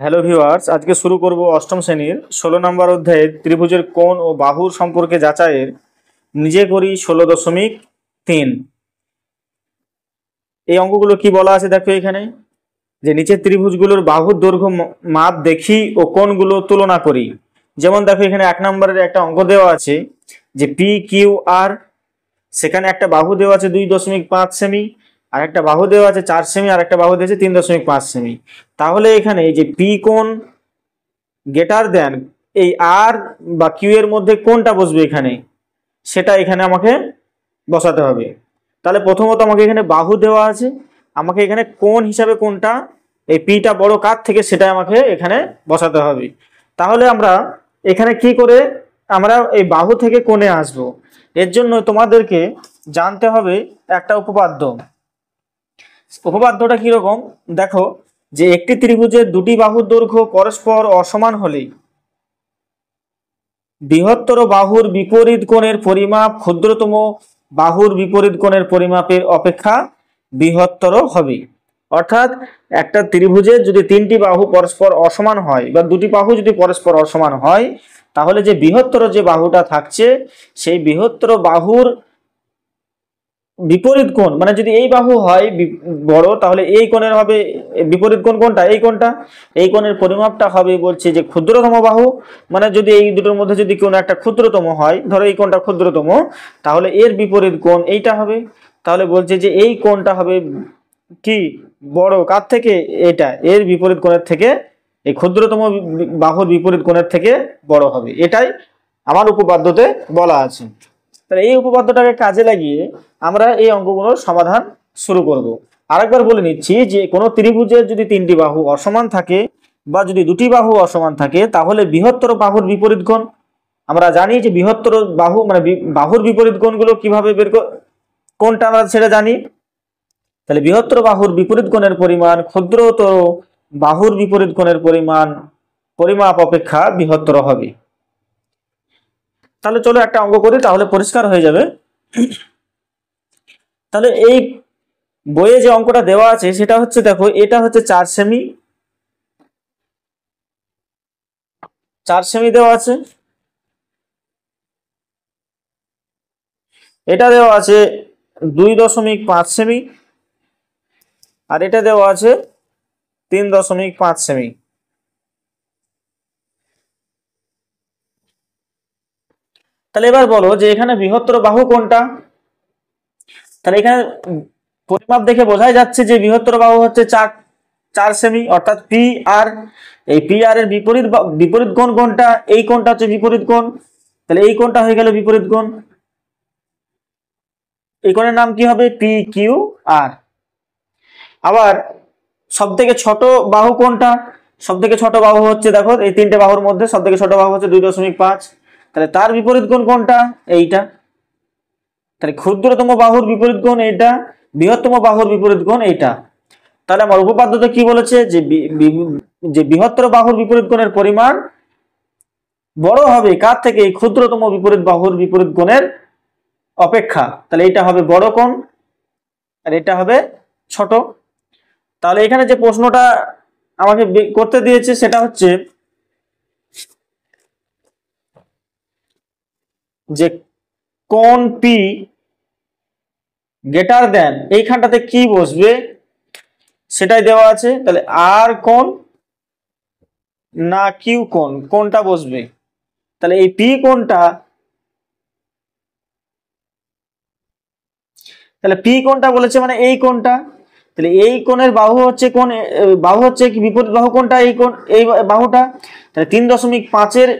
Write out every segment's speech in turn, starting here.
Hello viewers, আজকে শুরু করব অষ্টম শ্রেণীর 16 নম্বর অধ্যায়ে ত্রিভুজের কোণ ও বাহুর সম্পর্কে যাচাইয়ের নিজে করি 16.3। এই অঙ্কগুলো কি বলা আছে দেখো এখানে, যে নিচের ত্রিভুজগুলোর বাহুর দৈর্ঘ্য মাপ দেখি ও কোণগুলো তুলনা করি। যেমন দেখো এখানে 1 নম্বরের একটা অঙ্ক দেওয়া আছে যে পি কিউ আর, সেখানে একটা বাহু দেওয়া আছে 2.5 সেমি, আর একটা বাহু দেওয়া আছে 4 সেমি, আর একটা বাহু দিয়েছে 3.5 সেমি। তাহলে এখানে এই যে পি কোণ গ্রেটার দেন এই আর বা কিউ এর মধ্যে কোনটা বসবে এখানে, সেটা এখানে আমাকে বসাতে হবে। তাহলে প্রথমত আমাকে এখানে বাহু দেওয়া আছে, আমাকে এখানে কোণ হিসাবে কোনটা, এই পিটা বড় কার থেকে, সেটা আমাকে এখানে বসাতে হবে। তাহলে আমরা এখানে কি করে আমরা এই বাহু থেকে কোণে আসব, এর জন্য তোমাদেরকে জানতে হবে একটা উপপাদ্য। উপপাদ্যটা কিরকম দেখো, যে একটি ত্রিভুজের দুটি বাহুর দৈর্ঘ্য পরস্পর অসমান হলে বৃহত্তর বাহুর বিপরীত কোণের পরিমাপ ক্ষুদ্রতম বাহুর বিপরীত কোণের পরিমাপের অপেক্ষা বৃহত্তর হবে। অর্থাৎ একটা ত্রিভুজের যদি তিনটি বাহু পরস্পর অসমান হয় বা দুটি বাহু যদি পরস্পর অসমান হয়, তাহলে যে বৃহত্তর যে বাহুটা থাকছে সেই বৃহত্তর বাহুর বিপরীত কোণ, মানে যদি এই বাহু হয় বড়, তাহলে এই কোণের হবে বিপরীত কোণ কোনটা, এই কোণটা, এই কোণের পরিমাপটা হবে বলছে যে ক্ষুদ্রতম বাহু। মানে যদি এই দুটোর মধ্যে যদি কোনো একটা ক্ষুদ্রতম হয়, ধরো এই কোণটা ক্ষুদ্রতম, তাহলে এর বিপরীত কোণ এইটা হবে। তাহলে বলছে যে এই কোণটা হবে কি বড় কার থেকে, এটা এর বিপরীত কোণের থেকে, এই ক্ষুদ্রতম বাহুর বিপরীত কোণের থেকে বড় হবে। এটাই আমার উপপাদ্যতে বলা আছে। তাহলে এই উপপাদ্যটাকে কাজে লাগিয়ে আমরা এই অঙ্কগুলোর সমাধান শুরু করব। আরেকবার বলে নিচ্ছি যে কোনো ত্রিভুজের যদি তিনটি বাহু অসমান থাকে বা যদি দুটি বাহু অসমান থাকে, তাহলে বৃহত্তর বাহুর বিপরীত কোণ, আমরা জানি যে বৃহত্তর বাহু মানে বাহুর বিপরীত কোণগুলো কিভাবে কোনটা আমরা সেটা জানি। তাহলে বৃহত্তর বাহুর বিপরীত কোণের পরিমাণ ক্ষুদ্রতর বাহুর বিপরীত কোণের পরিমাপ অপেক্ষা বৃহত্তর হবে। তাহলে চলো একটা অঙ্ক করি, তাহলে পরিষ্কার হয়ে যাবে। তাহলে এই বইয়ে যে অঙ্কটা দেওয়া আছে সেটা হচ্ছে, দেখো এটা হচ্ছে 4 সেমি, 4 সেমি দেওয়া আছে। এটা দেওয়া আছে 2.5 সেমি, আর এটা দেওয়া আছে 3.5 সেমি। তাহলে এবার বলো যে এখানে বৃহত্তর বাহু কোনটা। তাহলে এখানে পরিমাপ দেখে বোঝাই যাচ্ছে যে বৃহত্তর বাহু হচ্ছে 4 সেমি, অর্থাৎ পি আর। এই পি আর এর বিপরীত কোণ কোনটা, এই কোণটা হচ্ছে বিপরীত কোণ। তাহলে এই কোণটা হয়ে গেল বিপরীত কোণ, এই কোণের নাম কি হবে, পি কিউ আর। আবার সব থেকে ছোট বাহু কোনটা, সব থেকে ছোট বাহু হচ্ছে, দেখো এই তিনটে বাহুর মধ্যে সব থেকে ছোট বাহু হচ্ছে 2.5, তাহলে তার বিপরীত কোণ কোনটা, এইটা। তাহলে ক্ষুদ্রতম বাহুর বিপরীত কোণ এইটা, বৃহত্তম বাহুর বিপরীত কোণ এইটা। তাহলে আমার উপপাদ্যতে কি বলেছে যে বৃহত্তর বাহুর বিপরীত কোণের পরিমাণ বড় হবে কার থেকে, এই ক্ষুদ্রতম বিপরীত বাহুর বিপরীত কোণের অপেক্ষা। তাহলে এটা হবে বড় কোণ আর এটা হবে ছোট। তাহলে এখানে যে প্রশ্নটা আমাকে করতে দিয়েছে সেটা হচ্ছে যে কোণ পি গ্রেটার দেন এইখানটাতে কি বসবে সেটাই দেওয়া আছে। তাহলে আর কোণ না কিউ কোণ, কোনটা বসবে। তাহলে এই পি কোণটা, তাহলে পি কোণটা বলেছে মানে এই কোণটা। তাহলে এই কোণের বাহু হচ্ছে কোণ, বাহু হচ্ছে কি বিপরীত বাহু কোণটা, এই কোণ, এই বাহুটা। তাহলে 3.5-এর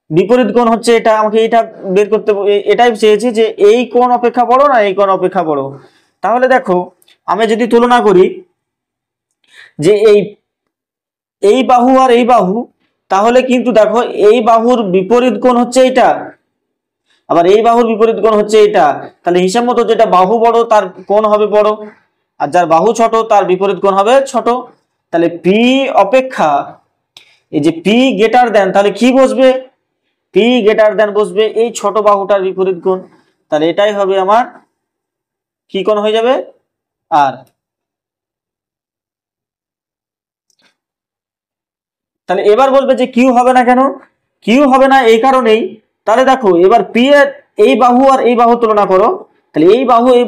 বিপরীত কোণ হচ্ছে এটা, আমাকে এটা বের করতে, এটাই চেয়েছি যে এই কোণ অপেক্ষা বড় না এই কোণ অপেক্ষা বড়। তাহলে দেখো আমি যদি তুলনা করি যে এই বাহু আর এই বাহু, তাহলে কিন্তু দেখো এই বাহুর বিপরীত কোণ হচ্ছে এটা, আবার এই বাহুর বিপরীত কোণ হচ্ছে এটা। তাহলে হিসাব মতো যেটা বাহু বড় তার কোণ হবে বড়, আর যার বাহু ছোট তার বিপরীত কোণ হবে ছোট। তাহলে পি অপেক্ষা এই যে পি গ্রেটার দেন, তাহলে কি বসবে, পি গ্রেটার দেন বসবে এই ছোট বাহুটার বিপরীত কোণ। তাহলে এটাই হবে আমার কি কোণ হয়ে যাবে, আর। তাহলে এবার বলবে যে কিউ হবে না কেন? কিউ হবে না এই কারণেই, তাহলে দেখো এবার পি এর এই বাহু আর এই বাহু তুলনা করো, তাহলে এই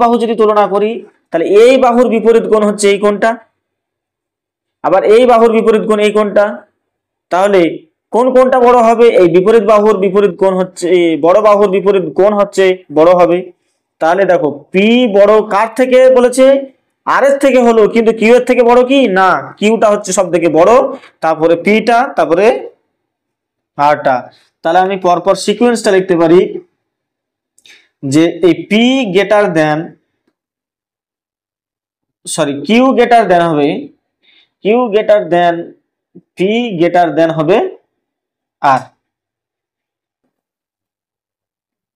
বাহু যদি তুলনা করি, তাহলে এই বাহুর বিপরীত কোণ হচ্ছে এই কোণটা, আবার এই বাহুর বিপরীত কোণ এই কোণটা, তাহলে কোন কোণটা বড় হবে? এই বিপরীত বাহুর বিপরীত কোণ হচ্ছে, বড় বাহুর বিপরীত কোণ হচ্ছে বড় হবে। তাহলে দেখো পি বড় কার থেকে বলেছে? আর এর থেকে হলো, কিন্তু কিউ এর থেকে বড় কি না, কিউটা হচ্ছে সব থেকে বড়, তারপরে পিটা, তারপরে আরটা। তাহলে আমি পরপর সিকোয়েন্সটা লিখতে পারি যে এই P greater than, sorry Q greater than হবে, Q greater than P greater than হবে আর,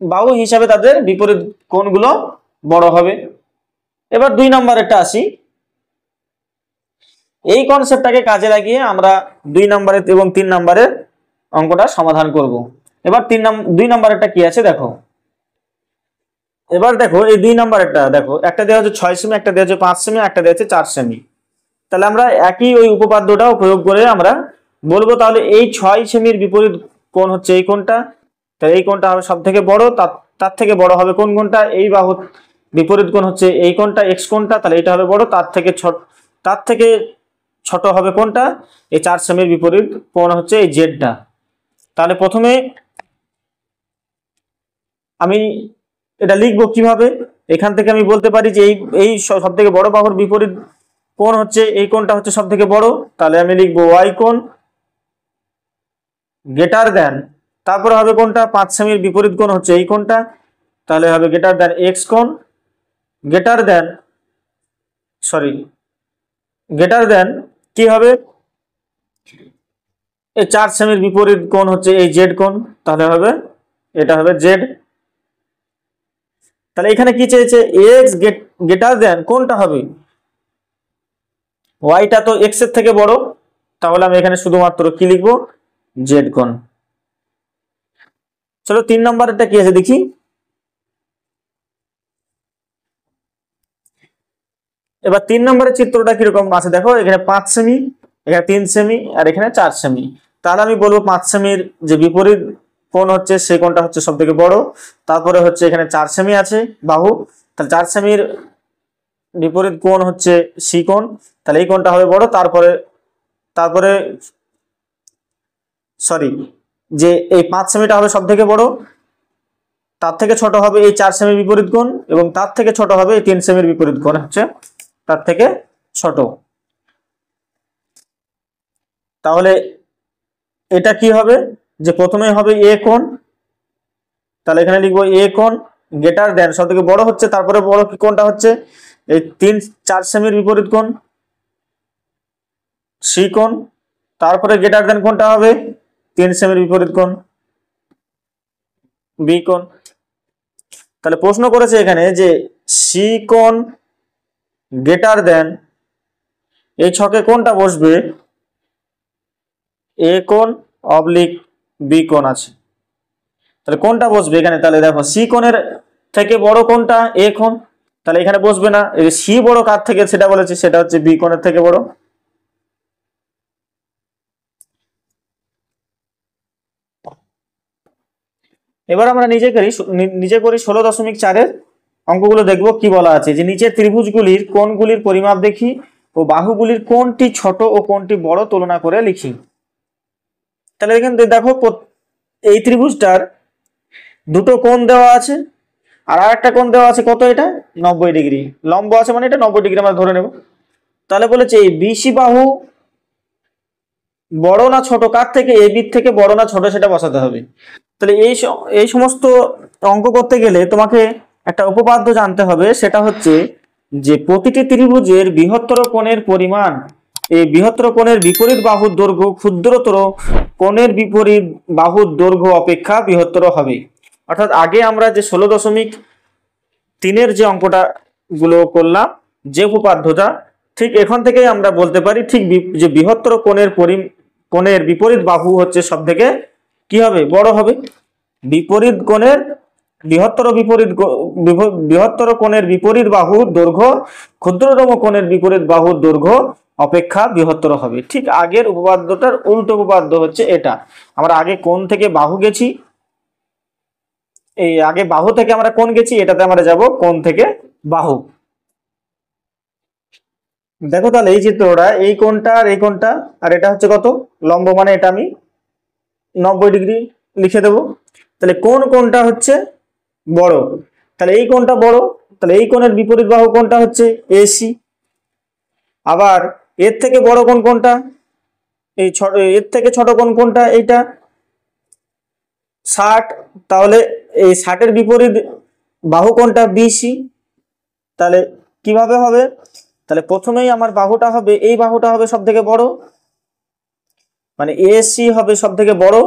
বাহু হিসাবে তাদের বিপরীত কোণগুলো বড় হবে। এবার 2 নম্বরেরটা আসি, এই কনসেপ্টটাকে কাজে লাগিয়ে আমরা 2 নম্বরের এবং 3 নম্বরের অঙ্কটা সমাধান করব। এবার 2 নম্বরেরটা কি আছে দেখো, এবার দেখো এই 2 নম্বরেরটা দেখো, একটা দেওয়া হচ্ছে 6 সেমি, একটা দেওয়া হচ্ছে 5 সেমি, একটা দেওয়া হচ্ছে 4 সেমি। তাহলে আমরা একই ওই উপপাদ্যটাও প্রয়োগ করে আমরা বলবো, তাহলে এই 6 সেমির বিপরীত কোণ হচ্ছে এই কোণটা, তাহলে এই কোণটা হবে সব থেকে বড়, তার থেকে বড় হবে কোন কোণটা? এই বাহুর বিপরীত কোণ হচ্ছে এই কোণটা, এক্স কোণটা, তাহলে এটা হবে বড়, তার থেকে ছোট হবে কোনটা? এই 4 সেমির বিপরীত কোণ হচ্ছে এই জেডটা। তাহলে প্রথমে আমি এটা লিখবো কিভাবে? এখান থেকে আমি বলতে পারি যে এই সব থেকে বড় বাহুর বিপরীত কোণ হচ্ছে এই কোণটা হচ্ছে সব থেকে বড়, তাহলে আমি লিখবো ওয়াই কোণ গ্রেটার দেন, তারপরে হবে কোনটা? 5 সেমির বিপরীত কোণ হচ্ছে এই কোণটা, তাহলে হবে গ্রেটার দেন এক্স কোণ, greater than, sorry greater than কি হবে? এই 4 সেমির বিপরীত কোণ হচ্ছে এই জেড কোণ, তাহলে হবে এটা হবে জেড। তাহলে এখানে কি চেয়েছে? এক্স গ্রেটার দেন কোনটা হবে? ওয়াইটা তো এক্স এর থেকে বড়, তাহলে আমি এখানে শুধুমাত্র কি লিখবো? জেড কোণ। চলো 3 নম্বরটা কি আছে দেখি। এবার 3 নম্বরের চিত্রটা কিরকম আছে দেখো, এখানে 5 সেমি, এখানে 3 সেমি, আর এখানে 4 সেমি। তাহলে আমি বলবো 5 সেমির যে বিপরীত কোণ হচ্ছে সেই কোণটা হচ্ছে সব থেকে বড়, তারপরে হচ্ছে এখানে 4 সেমি আছে বাহু, তাহলে 4 সেমির বিপরীত কোণ হচ্ছে সি কোণ, তাহলে এই কোণটা হবে বড়, তারপরে তারপরে সরি যে এই 5 সেমিটা হবে সব থেকে বড়, তার থেকে ছোট হবে এই 4 সেমির বিপরীত কোণ, এবং তার থেকে ছোট হবে এই 3 সেমির বিপরীত কোণ হচ্ছে তার থেকে ছোট। তাহলে এটা কি হবে? যে প্রথমে হবে এ কোণ, তাহলে এখানে লিখবো এ কোণ গ্রেটার দেন, সব থেকে বড় হচ্ছে, তারপরে বড় কি কোণটা হচ্ছে এই 4 সেমির বিপরীত কোণ সি কোণ, তারপরে গ্রেটার দেন কোণটা হবে 3 সেমির বিপরীত কোণ বি কোণ। তাহলে প্রশ্ন করেছে এখানে যে সি কোণ গ্রেটার দেন, এই ছকে কোণটা বসবে এ কোণ অবলিক বি কোণ আছে, তাহলে কোণটা বসবে এখানে? তাহলে দেখো সি কোণের থেকে বড় কোণটা এ কোণ, তাহলে এখানে বসবে না, এই সি বড় কার থেকে সেটা বলেছে, সেটা হচ্ছে বি কোণের থেকে বড়। এবার আমরা নিজে করি 16.4-এর অঙ্কগুলো দেখবো কি বলা আছে, যে নিচের ত্রিভুজগুলির কোণগুলির পরিমাপ দেখি ও বাহুগুলির কোনটি ছোট ও কোনটি বড় তুলনা করে লিখি। তাহলে এখানে দেখো এই ত্রিভুজটার দুটো কোণ দেওয়া আছে, আর আরেকটা কোণ দেওয়া আছে কত? এটা 90 ডিগ্রি লম্ব আছে, মানে এটা 90 ডিগ্রি আমরা ধরে নেব। তাহলে বলেছে এই বিসি বাহু বড় না ছোট কার থেকে? এ বি থেকে বড় না ছোট সেটা বসাতে হবে। তাহলে এই সমস্ত অঙ্ক করতে গেলে তোমাকে একটা উপপাদ্য জানতে হবে, সেটা হচ্ছে যে প্রতিটি ত্রিভুজের বৃহত্তর কোণের পরিমাণ এই বৃহত্তর কোণের বিপরীত বাহুর দৈর্ঘ্য ক্ষুদ্রতর কোণের বিপরীত বাহুর দৈর্ঘ্য অপেক্ষা বৃহত্তর হবে। অর্থাৎ আগে আমরা যে 16.3-এর যে অঙ্কটা গুলো করলাম, যে উপপাদ্যটা, ঠিক এখান থেকেই আমরা বলতে পারি ঠিক যে বৃহত্তর কোণের বিপরীত বাহু হচ্ছে সব থেকে কি হবে? বড় হবে। বিপরীত কোণের বৃহত্তর কোণের বিপরীত বাহুর দৈর্ঘ্য ক্ষুদ্রতম কোণের বিপরীত বাহুর দৈর্ঘ্য অপেক্ষা বৃহত্তর হবে। ঠিক আগের উপপাদ্যটার উল্টো উপপাদ্য হচ্ছে এটা। আমরা আগে কোণ থেকে বাহু গেছি, এই আগে বাহু থেকে আমরা কোণ গেছি, এটাতে আমরা যাব কোণ থেকে বাহু। দেখো তাহলে এই চিত্রটা, এই কোণটা আর এই কোণটা, আর এটা হচ্ছে কত লম্ব, মানে এটা আমি 90 ডিগ্রি লিখে দেব। তাহলে কোন কোণটা হচ্ছে বড়? তাহলে এই কোণটা বড়, তাহলে এই কোণের বিপরীত বাহু কোণটা হচ্ছে এসি। আবার এর থেকে বড় কোণ কোনটা? এই ছোট, এর থেকে ছোট কোণ কোনটা? এইটা 60। তাহলে এই 60-এর বিপরীত বাহু কোণটা বিসি। তাহলে কিভাবে হবে? তাহলে প্রথমেই আমার বাহুটা হবে, এই বাহুটা হবে সব থেকে বড়, মানে এসি হবে সব থেকে বড়,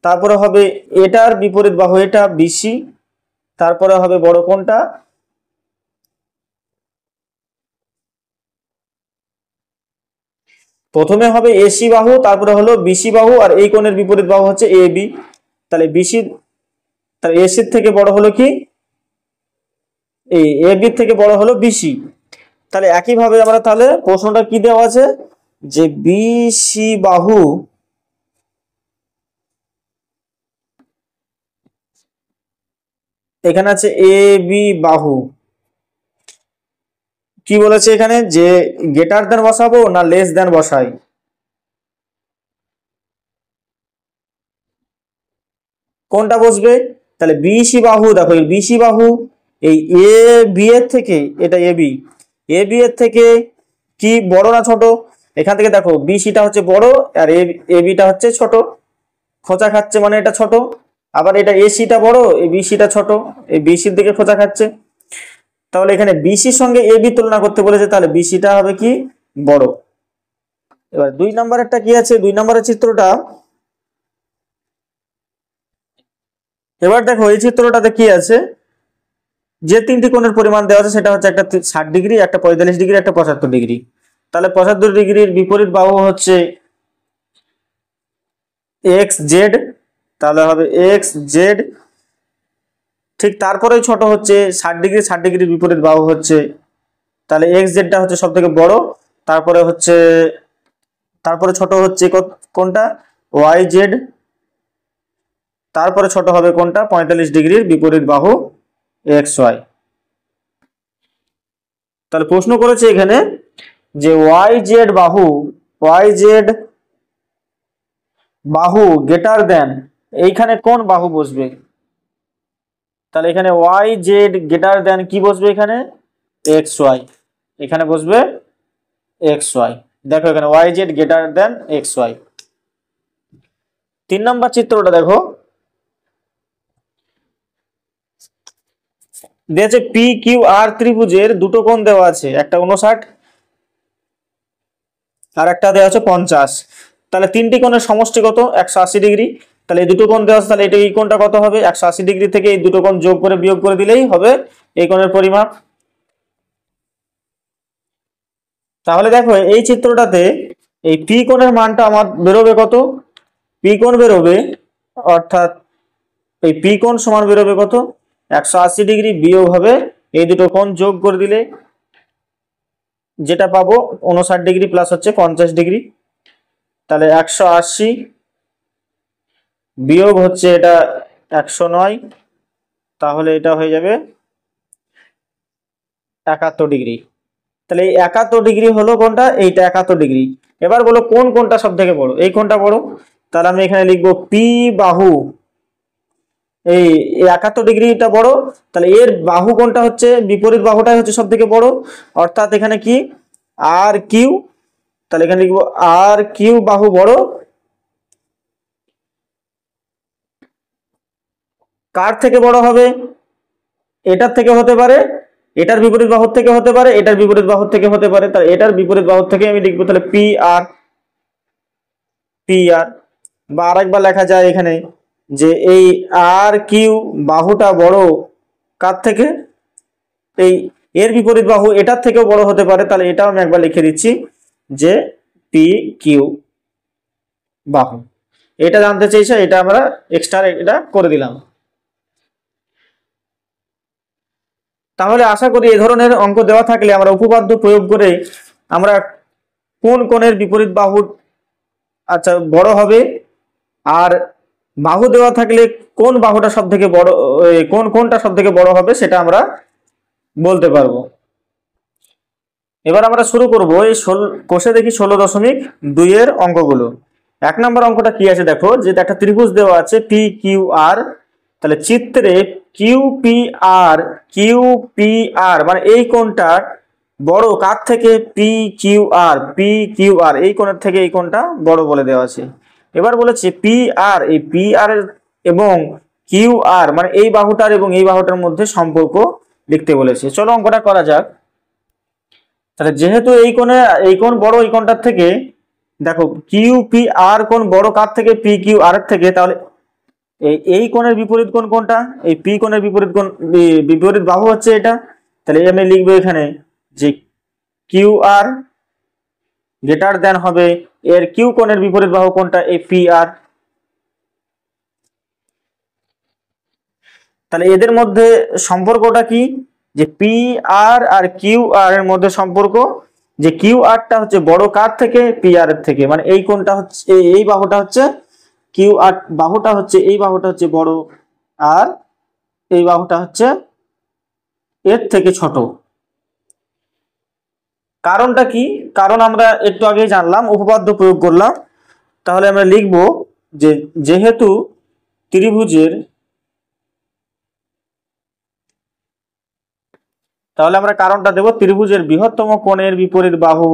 তারপরে হবে এটার বিপরীত বাহু এটা বিসি, তারপরে হবে বড় কোণটা, প্রথমে হবে এসি বাহু, তারপরে হলো বিসি বাহু, আর এই কোণের বিপরীত বাহু হচ্ছে এ বি। তাহলে বিসি, তাহলে এসির থেকে বড় হলো কি এই এ বি থেকে বড় হলো বিসি। তাহলে একইভাবে আমরা, তাহলে প্রশ্নটা কি দেওয়া আছে যে বিসি বাহু এখানে আছে এ বি বাহু, কি বলেছে এখানে যে গ্রেটার দেন বসাবো না লেস দেন বসাই? কোনটা বসবে? তাহলে বিসি বাহু, দেখো এই বিসি বাহু এই এ বি এর থেকে, এটা এ বি, এ বি এর থেকে কি বড় না ছোট? এখান থেকে দেখো বিসিটা হচ্ছে বড় আর এ বিটা হচ্ছে ছোট, খোঁচা খাচ্ছে মানে এটা ছোট। আবার এটা এসিটা বড়, এই বিসিটা ছোট, এই বিসির দিকে খোঁচা খাচ্ছে। তাহলে এখানে বিসির সঙ্গে এ বি তুলনা করতে বলেছে, তাহলে বিসিটা হবে কি বড়। এবার 2 নম্বরেরটা কি আছে? 2 নম্বরের চিত্রটা, এবার দেখো এই চিত্রটাতে কি আছে, যে তিনটি কোণের পরিমাণ দেওয়া আছে সেটা হচ্ছে একটা 60 ডিগ্রি, একটা 45 ডিগ্রি, একটা 75 ডিগ্রি। তাহলে 75 ডিগ্রির বিপরীত বাহু হচ্ছে এক্স জেড, তাহলে হবে এক্স জেড। ঠিক তারপরে ছোট হচ্ছে 60 ডিগ্রি, 60 ডিগ্রির বিপরীত বাহু হচ্ছে, তাহলে এক্স জেডটা হচ্ছে সব থেকে বড়, তারপরে হচ্ছে, তারপরে ছোট হচ্ছে কোনটা? ওয়াই জেড, তারপরে ছোট হবে কোনটা? 45 ডিগ্রির বিপরীত বাহু এক্স ওয়াই। তাহলে প্রশ্ন করেছে এখানে যে ওয়াই জেড বাহু, ওয়াই জেড বাহু গ্রেটার দেন, এইখানে কোন বাহু বসবে? তাহলে এখানে ওয়াই জেড গ্রেটার দেন কি বসবে? এখানে এক্স ওয়াই, এখানে বসবে এক্স ওয়াই। দেখো এখানে Y Z greater than X Y. 3 নম্বর চিত্রটা দেখো, দিয়েছে পি কিউ আর ত্রিভুজের দুটো কোণ দেওয়া আছে, একটা 59 আর একটা দেওয়া আছে 50। তাহলে তিনটি কোণের সমষ্টি কত? 180 ডিগ্রি। তাহলে এই দুটো কোণ দেওয়া আছে, তাহলে এটা এই কোণটা কত হবে? 180 ডিগ্রি থেকে এই দুটো কোণ যোগ করে বিয়োগ করে দিলেই হবে এই কোণের পরিমাপ। তাহলে দেখো এই চিত্রটাতে এই পি কোণের মানটা আমার বেরোবে কত? পি কোণ বেরোবে, অর্থাৎ এই পি কোণ সমান বেরোবে কত? 180 ডিগ্রি বিয়োগ হবে এই দুটো কোণ যোগ করে দিলে যেটা পাবো 59 ডিগ্রি প্লাস হচ্ছে 50 ডিগ্রি। তাহলে 180 বিয়োগ হচ্ছে এটা 109, তাহলে এটা হয়ে যাবে 71 ডিগ্রি। তাহলে এই 71 ডিগ্রি হলো কোনটা? এইটা 71 ডিগ্রি। এবার বলো কোন কোণটা সব থেকে বড়? এই কোণটা বড়, তাহলে আমি এখানে লিখবো পি বাহু, এই 71 ডিগ্রিটা বড়, তাহলে এর বাহু কোণটা হচ্ছে, বিপরীত বাহুটাই হচ্ছে সব থেকে বড়, অর্থাৎ এখানে কি আর কিউ, তাহলে এখানে লিখবো আর কিউ বাহু বড়। কার থেকে বড় হবে? এটার থেকে হতে পারে, এটার বিপরীত বাহুর থেকে হতে পারে, এটার বিপরীত বাহুর থেকে হতে পারে। তাহলে এটার বিপরীত বাহুর থেকে আমি লিখবো তাহলে পি আর, পি আর। বা আরেকবার লেখা যায় এখানে যে এই আর কিউ বাহুটা বড় কার থেকে? এই এর বিপরীত বাহু এটার থেকেও বড় হতে পারে। তাহলে এটাও আমি একবার লিখে দিচ্ছি যে পি কিউ বাহু। এটা জানতে চাইছে, এটা আমরা এক্সট্রা এটা করে দিলাম। তাহলে আশা করি এই ধরনের অঙ্ক দেওয়া থাকলে আমরা উপপাদ্য প্রয়োগ করে আমরা কোন কোণের বিপরীত বাহু আচ্ছা বড় হবে, আর বাহু দেওয়া থাকলে কোন বাহুটা সব থেকে বড়, কোন কোণটা সব থেকে বড় হবে সেটা আমরা বলতে পারবো। এবার আমরা শুরু করব এই কোষে দেখি 16.2 এর অঙ্কগুলো। 1 নম্বর অঙ্কটা কি আছে দেখো, যে একটা ত্রিভুজ দেওয়া আছে পি কিউ আর, তাহলে চিত্রে কিউ পি আর মানে এই কোণটার বড় কার থেকে, পি কিউ আর এই কোণের থেকে এই কোণটা বড় বলে দেওয়া আছে। এবার বলেছে পি আর, এই পি আর এবং কিউ আর মানে এই বাহুটার এবং এই বাহুটার মধ্যে সম্পর্ক লিখতে বলেছে। চলো অঙ্কটা করা যাক। তাহলে যেহেতু এই কোণ বড় এই কোণটার থেকে, দেখো কিউ পি আর কোণ বড় কার থেকে, পি কিউ আর এর থেকে, তাহলে এই কোণের বিপরীত কোণ কোনটা, এই পি কোণের বিপরীত বাহু হচ্ছে এটা। তাহলে আমি লিখবো এখানে যে কিউ আর গ্রেটার দেন হবে এর কিউ কোণের বিপরীত বাহু কোনটা, এই পি আর। তাহলে এদের মধ্যে সম্পর্কটা কি, যে পি আর আর কিউ আর এর মধ্যে সম্পর্ক, যে কিউ আরটা হচ্ছে বড় কার থেকে, পি আর এর থেকে, মানে এই কোণটা হচ্ছে এই বাহুটা হচ্ছে কিউ আর বাহুটা হচ্ছে, এই বাহুটা হচ্ছে বড়, আর এই বাহুটা হচ্ছে এর থেকে ছোট। কারণটা কি, কারণ আমরা একটু আগেই জানলাম, উপপাদ্য প্রয়োগ করলাম। তাহলে আমরা লিখব যে যেহেতু ত্রিভুজের, তাহলে আমরা কারণটা দেব ত্রিভুজের বৃহত্তম কোণের বিপরীত বাহু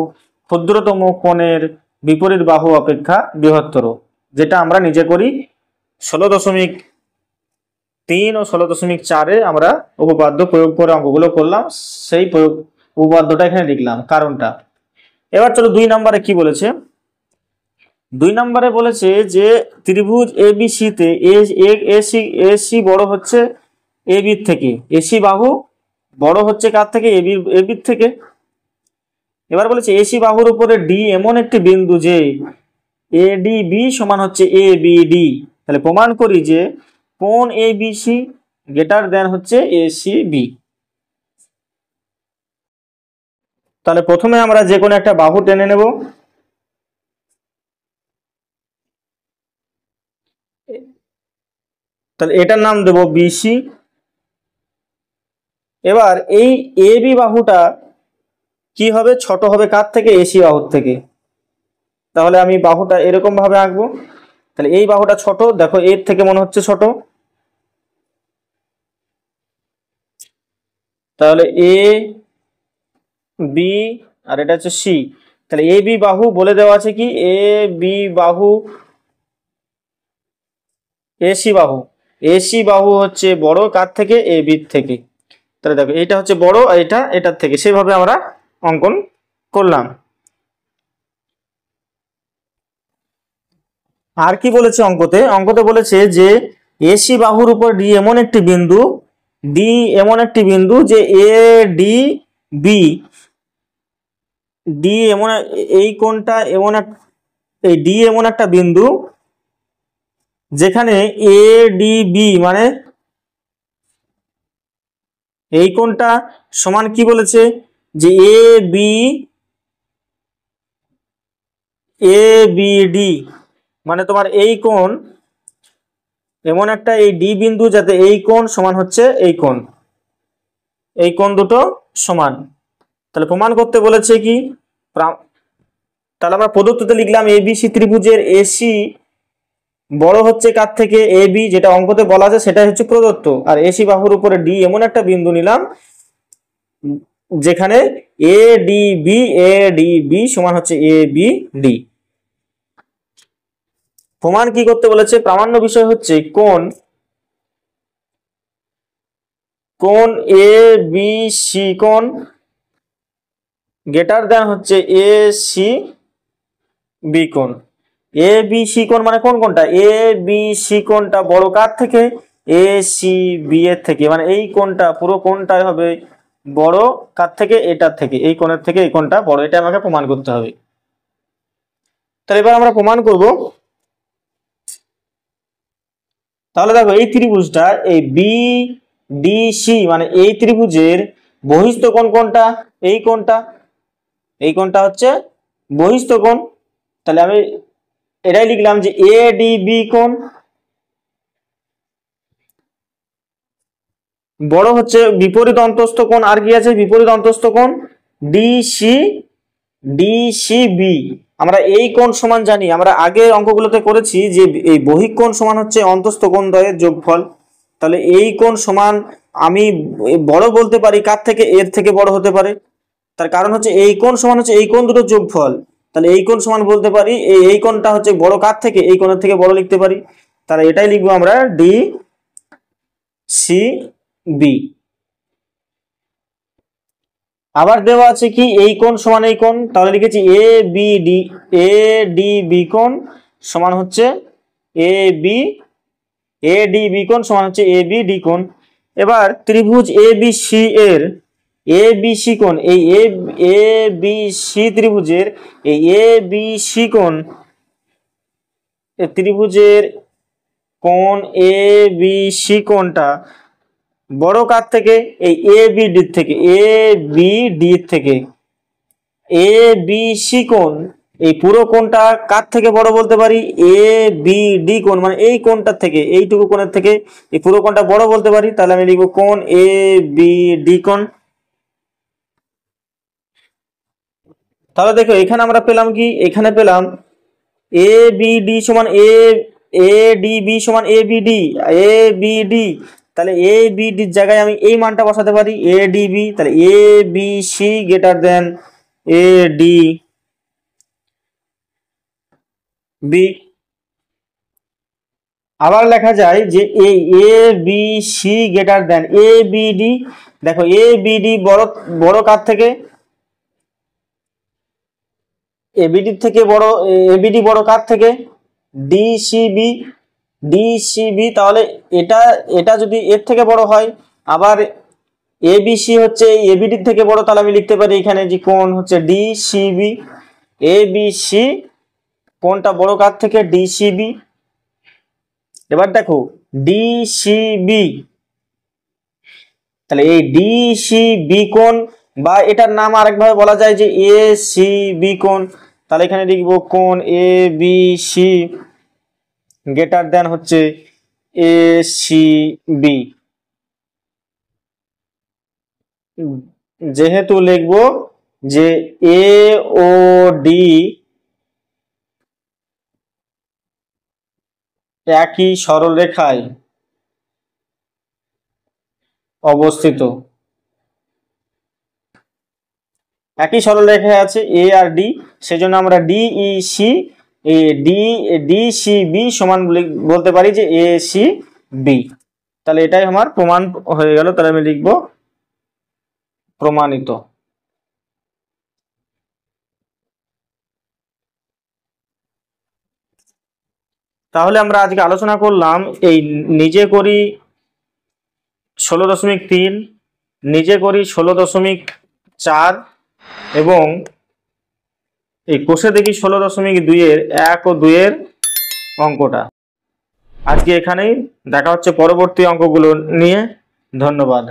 ক্ষুদ্রতম কোণের বিপরীত বাহু অপেক্ষা বৃহত্তর, যেটা আমরা নিজে করি 16.3 ও 16.4 আমরা উপপাদ্য প্রয়োগ করে অঙ্কগুলো করলাম, সেই উপপাদ্যটা এখানে লিখলাম কারণটা। এবার চলো 2 নম্বরে কি বলেছে। 2 নম্বরে বলেছে যে ত্রিভুজ এবিসি তে এসি বড় হচ্ছে এবি থেকে, এসি বাহু বড় হচ্ছে কার থেকে, এবি থেকে। এবার বলেছে এসি বাহুর উপরে ডি এমন একটি বিন্দু যে এডিবি সমান হচ্ছে এবিডি। তাহলে প্রমাণ করি যে কোণ এবিসি গ্রেটার দেন হচ্ছে এসিবি। তাহলে প্রথমে আমরা যে কোনো একটা বাহু টেনে নেব। তাহলে এটার নাম দেব বিসি। এবার এই এবি বাহুটা কি হবে, ছোট হবে কার থেকে, এসি বাহুর থেকে। তাহলে আমি বাহুটা এরকম ভাবে আঁকবো। তাহলে এই বাহুটা ছোট, দেখো এর থেকে মনে হচ্ছে ছোট, তাহলে এ বি আর এটা হচ্ছে সি। তাহলে এ বি বাহু বলে দেওয়া আছে কি, এ বি বাহু এসি বাহু হচ্ছে বড় কার থেকে, এ বি থেকে। তাহলে দেখো এটা হচ্ছে বড়, আর এটা এটার থেকে, সেভাবে আমরা অঙ্কন করলাম। আর কি বলেছে অঙ্কতে বলেছে যে এসি বাহুর উপর ডি এমন একটি বিন্দু যে এ ডি বি, ডি এমন এই কোণটা এমন এই ডি এমন একটা বিন্দু যেখানে এ ডি বি মানে এই কোণটা সমান কি বলেছে, যে এ বি ডি মানে তোমার এই কোণ এমন একটা, এই ডি বিন্দু যাতে এই কোণ সমান হচ্ছে এই কোণ দুটো সমান। তাহলে প্রমাণ করতে বলেছে কি, তাহলে আমরা প্রদত্ততে লিখলাম এবিসি ত্রিভুজের এসি বড় হচ্ছে কার থেকে, এ বি, যেটা অঙ্কতে বলা আছে সেটাই হচ্ছে প্রদত্ত। আর এসি বাহুর উপরে ডি এমন একটা বিন্দু নিলাম যেখানে এ ডি সমান হচ্ছে এ বি ডি। প্রমাণ কি করতে বলেছে, প্রামাণ্য বিষয় হচ্ছে কোণ এ বি সি কোণ গ্রেটার দেন হচ্ছে এ সি বি কোণ। এ বি সি কোণ মানে কোনটা, এ বি সি কোণটা বড় কার থেকে, এ সি বি এর থেকে, মানে এই কোণটা পুরো কোণটাই হবে বড় কার থেকে, এটার থেকে, এই কোণের থেকে এই কোণটা বড়। এটা আমাকে প্রমাণ করতে হবে। তাহলে এবার আমরা প্রমাণ করব। তাহলে দেখো এই ত্রিভুজটা এই বি ডি সি মানে এই ত্রিভুজের বহিস্থ কোণ কোনটা, এই কোণটা হচ্ছে বহিস্থ কোণ, তাহলে আমি এটাই লিখলাম যে এডিবি কোণ। বড় হচ্ছে বিপরীত অন্তস্থ কোণ, আর কি আছে বিপরীত অন্তস্থ কোণ, ডিসিবি। আমরা এই কোণ সমান জানি, আমরা আগের অঙ্কগুলোতে করেছি যে এই বহিঃ কোণ সমান হচ্ছে অন্তস্থ কোণ দ্বয়ের যোগফল। তাহলে এই কোণ সমান আমি বড় বলতে পারি কার থেকে, এর থেকে বড় হতে পারে। তার কারণ হচ্ছে এই কোণ সমান হচ্ছে এই কোণ দুটো যোগফল। তাহলে এই কোণ সমান বলতে পারি এই কোণটা হচ্ছে বড় কার থেকে, এই কোণের থেকে বড় লিখতে পারি। তাহলে এটাই লিখবো আমরা ডি সি বি। আবার দেওয়া আছে কি এই কোণ সমান এই কোণ, তাহলে লিখেছি এ ডি বি কোণ সমান হচ্ছে এ ডি বি কোণ সমান হচ্ছে এ বি ডি কোণ। এবার ত্রিভুজ এ বি সি এর এ বি সি কোণ, এই এ বি সি ত্রিভুজের এই এ বি সি কোণ, ত্রিভুজের কোণ এ বি সি কোণটা বড় কার থেকে, এই এ বি ডি থেকে, এ বি ডি থেকে। এ বি সি কোণ এই পুরো কোণটা কার থেকে বড় বলতে পারি, এ বি ডি কোণ, মানে এই কোণটার থেকে, এইটুকু কোণের থেকে এই পুরো কোণটা বড় বলতে পারি। তাহলে আমি লিখবো কোণ এ বি ডি কোণ। তাহলে দেখো এখানে আমরা পেলাম কি, এখানে পেলাম এ বি ডি সমান এ ডি বি সমান এ বি ডি। তাহলে এ বি ডির জায়গায় আমি এই মানটা বসাতে পারি এ ডি বি। তাহলে A B C greater than A D B. আবার লেখা যায় যে এই A B C greater than A B D. দেখো এ বি ডি বড় কার থেকে, এবিডি থেকে বড়, এবিডি বড় কার থেকে, ডিসিবি। তাহলে এটা যদি এর থেকে বড় হয়, আবার এবিসি হচ্ছে এবিডি থেকে বড়, তাহলে আমি লিখতে পারি এখানে যে কোণ হচ্ছে ডিসিবি। এবিসি কোণটা বড় কার থেকে, ডিসিবি। এবার দেখো ডিসিবি, তাহলে এই ডিসিবি কোণ বা এটার নাম আরেকভাবে বলা যায় যে এসিবি কোণ। তাহলে এখানে লিখবো কোণ এ বি সি গ্রেটার দেন হচ্ছে এসিবি। যেহেতু লিখবো যে এ ও ডি একই সরলরেখায় অবস্থিত, একই সরলরেখায় আছে এ আর ডি, সেজন্য আমরা ডিইসি ডিসিবি সমান বলতে পারি যে এসিবি। তাহলে এটাই আমার প্রমাণ হয়ে গেল। তাহলে আমি লিখব প্রমাণিত। তাহলে আমরা আজকে আলোচনা করলাম এই নিজে করি 16.3, নিজে করি 16.4 এবং এই কোষে দেখি 16.2-এর 1 ও 2-এর অঙ্কটা। আজকে এখানেই, দেখা হচ্ছে পরবর্তী অঙ্কগুলো নিয়ে। ধন্যবাদ।